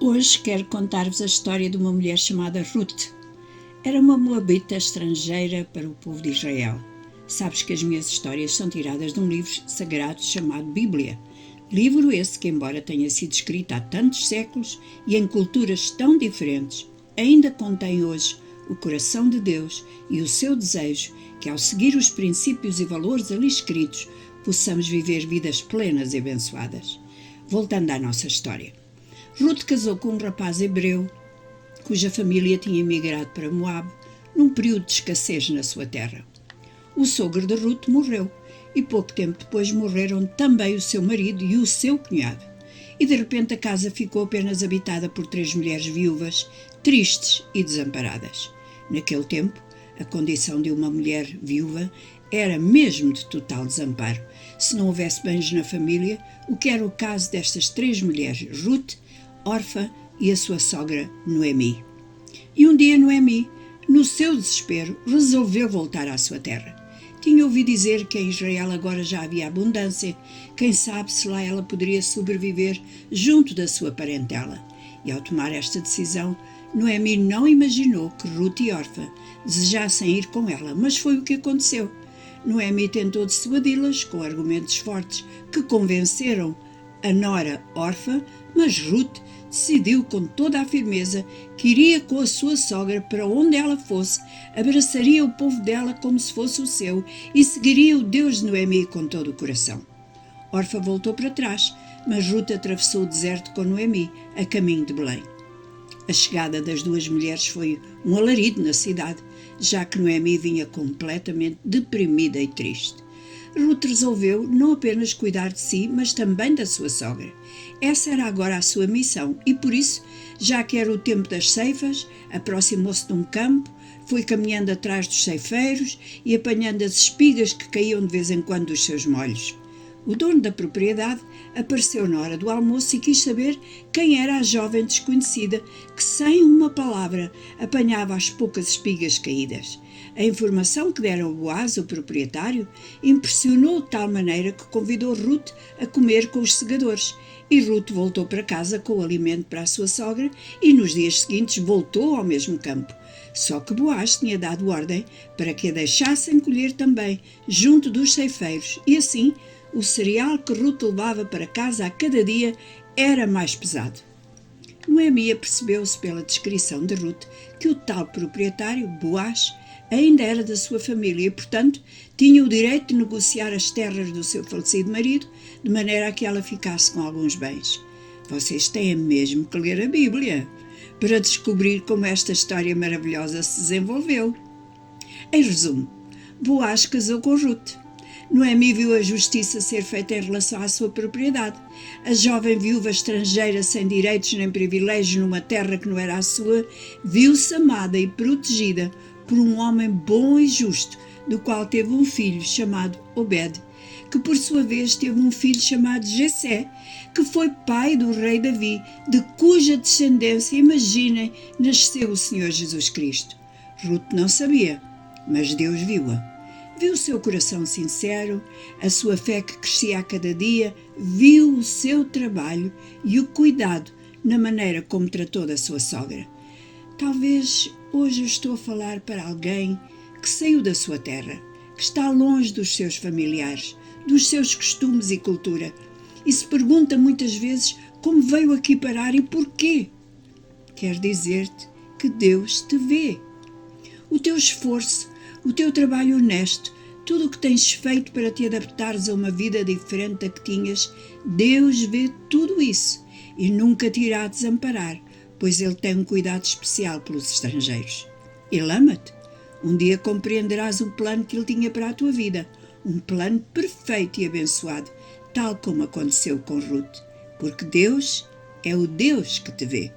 Hoje quero contar-vos a história de uma mulher chamada Ruth. Era uma moabita estrangeira para o povo de Israel. Sabes que as minhas histórias são tiradas de um livro sagrado chamado Bíblia. Livro esse que, embora tenha sido escrito há tantos séculos e em culturas tão diferentes, ainda contém hoje o coração de Deus e o seu desejo que, ao seguir os princípios e valores ali escritos, possamos viver vidas plenas e abençoadas. Voltando à nossa história. Ruth casou com um rapaz hebreu, cuja família tinha emigrado para Moab, num período de escassez na sua terra. O sogro de Ruth morreu, e pouco tempo depois morreram também o seu marido e o seu cunhado. E de repente a casa ficou apenas habitada por 3 mulheres viúvas, tristes e desamparadas. Naquele tempo, a condição de uma mulher viúva era mesmo de total desamparo, se não houvesse bens na família, o que era o caso destas 3 mulheres, Ruth, Orfa e a sua sogra Noemi. E um dia Noemi, no seu desespero, resolveu voltar à sua terra. Tinha ouvido dizer que em Israel agora já havia abundância, quem sabe se lá ela poderia sobreviver junto da sua parentela. E ao tomar esta decisão, Noemi não imaginou que Ruth e Orfa desejassem ir com ela, mas foi o que aconteceu. Noemi tentou dissuadi-las com argumentos fortes que convenceram a nora Orfa, mas Ruth decidiu com toda a firmeza que iria com a sua sogra para onde ela fosse, abraçaria o povo dela como se fosse o seu e seguiria o Deus de Noemi com todo o coração. Orfa voltou para trás, mas Ruth atravessou o deserto com Noemi, a caminho de Belém. A chegada das 2 mulheres foi um alarido na cidade, já que Noemi vinha completamente deprimida e triste. Ruth resolveu não apenas cuidar de si, mas também da sua sogra. Essa era agora a sua missão e, por isso, já que era o tempo das ceifas, aproximou-se de um campo, foi caminhando atrás dos ceifeiros e apanhando as espigas que caíam de vez em quando dos seus molhos. O dono da propriedade apareceu na hora do almoço e quis saber quem era a jovem desconhecida que, sem uma palavra, apanhava as poucas espigas caídas. A informação que dera ao Boaz, o proprietário, impressionou de tal maneira que convidou Ruth a comer com os segadores. E Ruth voltou para casa com o alimento para a sua sogra e nos dias seguintes voltou ao mesmo campo. Só que Boaz tinha dado ordem para que a deixassem colher também, junto dos ceifeiros, e assim o cereal que Ruth levava para casa a cada dia era mais pesado. Noemi apercebeu-se pela descrição de Ruth que o tal proprietário, Boaz, ainda era da sua família e, portanto, tinha o direito de negociar as terras do seu falecido marido, de maneira a que ela ficasse com alguns bens. Vocês têm mesmo que ler a Bíblia para descobrir como esta história maravilhosa se desenvolveu. Em resumo, Boaz casou com Ruth. Noemi viu a justiça ser feita em relação à sua propriedade. A jovem viúva estrangeira sem direitos nem privilégios numa terra que não era a sua, viu-se amada e protegida por um homem bom e justo, do qual teve um filho chamado Obed, que por sua vez teve um filho chamado Jessé, que foi pai do rei Davi, de cuja descendência, imaginem, nasceu o Senhor Jesus Cristo. Ruth não sabia, mas Deus viu-a. Viu o seu coração sincero, a sua fé que crescia a cada dia, viu o seu trabalho e o cuidado na maneira como tratou da sua sogra. Talvez hoje eu estou a falar para alguém que saiu da sua terra, que está longe dos seus familiares, dos seus costumes e cultura, e se pergunta muitas vezes como veio aqui parar e porquê. Quero dizer-te que Deus te vê. O teu esforço, o teu trabalho honesto, tudo o que tens feito para te adaptares a uma vida diferente da que tinhas, Deus vê tudo isso e nunca te irá desamparar, pois Ele tem um cuidado especial pelos estrangeiros. Ele ama-te. Um dia compreenderás o plano que Ele tinha para a tua vida, um plano perfeito e abençoado, tal como aconteceu com Ruth, porque Deus é o Deus que te vê.